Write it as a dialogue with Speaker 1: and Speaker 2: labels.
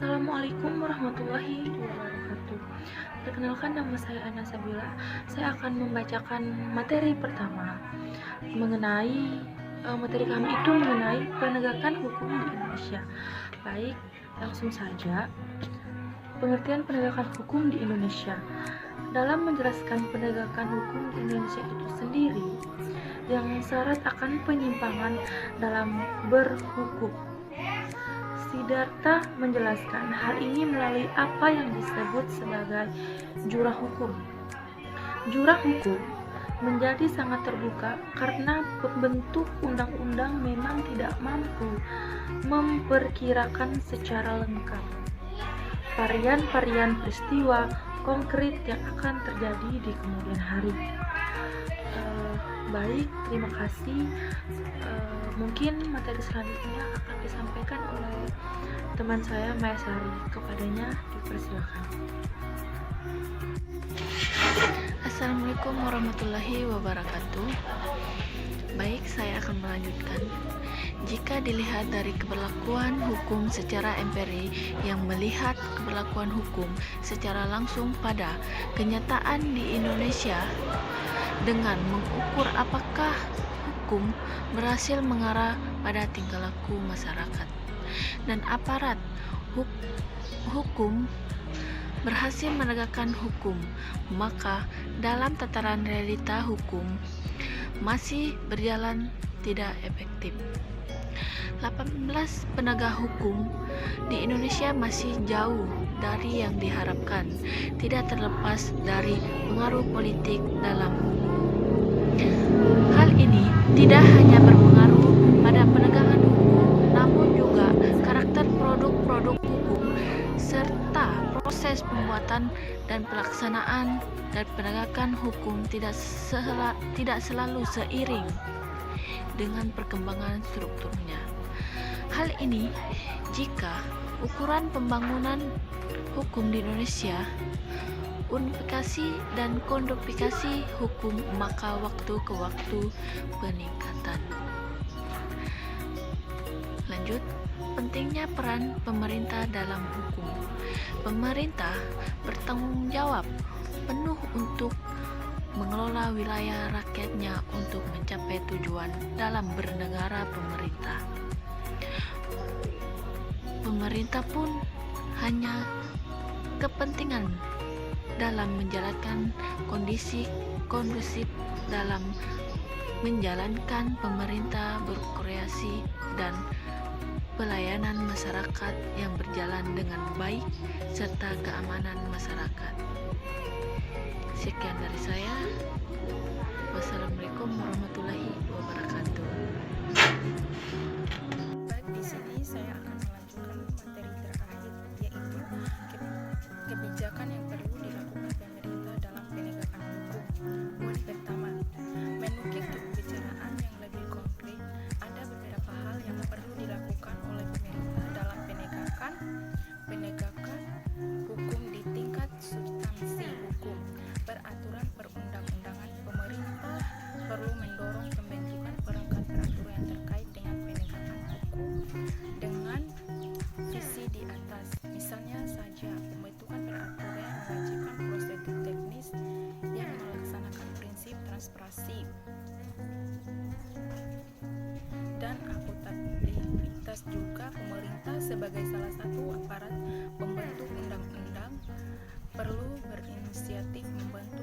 Speaker 1: Assalamualaikum warahmatullahi wabarakatuh. Perkenalkan, nama saya Ana Sabila. Saya akan membacakan materi pertama mengenai materi kami itu mengenai penegakan hukum di Indonesia. Baik, langsung saja. Pengertian penegakan hukum di Indonesia. Dalam menjelaskan penegakan hukum di Indonesia itu sendiri yang syarat akan penyimpangan dalam berhukum. Siddhartha menjelaskan hal ini melalui apa yang disebut sebagai jurah hukum. Jurah hukum menjadi sangat terbuka karena pembentuk undang-undang memang tidak mampu memperkirakan secara lengkap varian-varian peristiwa konkret yang akan terjadi di kemudian hari. Baik, terima kasih. Mungkin materi selanjutnya akan disampaikan oleh teman saya Maya Sari. Kepadanya dipersilakan.
Speaker 2: Assalamualaikum warahmatullahi wabarakatuh. Baik, saya akan melanjutkan. Jika dilihat dari keberlakuan hukum secara empiri yang melihat keberlakuan hukum secara langsung pada kenyataan di Indonesia dengan mengukur apakah hukum berhasil mengarah pada tingkah laku masyarakat dan aparat hukum berhasil menegakkan hukum, maka dalam tataran realita hukum masih berjalan tidak efektif. 18 penegak hukum di Indonesia masih jauh dari yang diharapkan, tidak terlepas dari pengaruh politik dalam hukum. Hal ini tidak hanya berpengaruh pada penegakan hukum, namun juga karakter produk-produk hukum serta proses pembuatan dan pelaksanaan dan penegakan hukum tidak selalu seiring dengan perkembangan strukturnya. Hal ini jika ukuran pembangunan hukum di Indonesia, unifikasi dan kodifikasi hukum, maka waktu ke waktu peningkatan. Lanjut, pentingnya peran pemerintah dalam hukum. Pemerintah bertanggung jawab penuh untuk mengelola wilayah rakyatnya untuk mencapai tujuan dalam bernegara pemerintah. Pemerintah pun hanya kepentingan dalam menjalankan kondisi kondusif dalam menjalankan pemerintah berkreasi dan pelayanan masyarakat yang berjalan dengan baik serta keamanan masyarakat. Sekian dari saya. Wassalamualaikum warahmatullahi wabarakatuh.
Speaker 3: Baik, di sini saya akan melanjutkan materi terakhir, yaitu kebijakan yang perlu dilakukan pemerintah dalam penegakan hukum. Poin pertama, menukik kebijakan yang lebih konkret, ada beberapa hal yang perlu dilakukan oleh pemerintah dalam penegakan hukum di tingkat substansi hukum. Peraturan perundang-undangan, pemerintah perlu mendorong pembentukan perangkat peraturan yang terkait dengan penegakan hukum dengan visi di atas. Misalnya saja, pembentukan peraturan yang mewajibkan prosedur teknis yang melaksanakan prinsip transparansi dan akuntabilitas. Juga pemerintah sebagai salah satu aparat pembentuk undang-undang perlu berinisiatif membentuk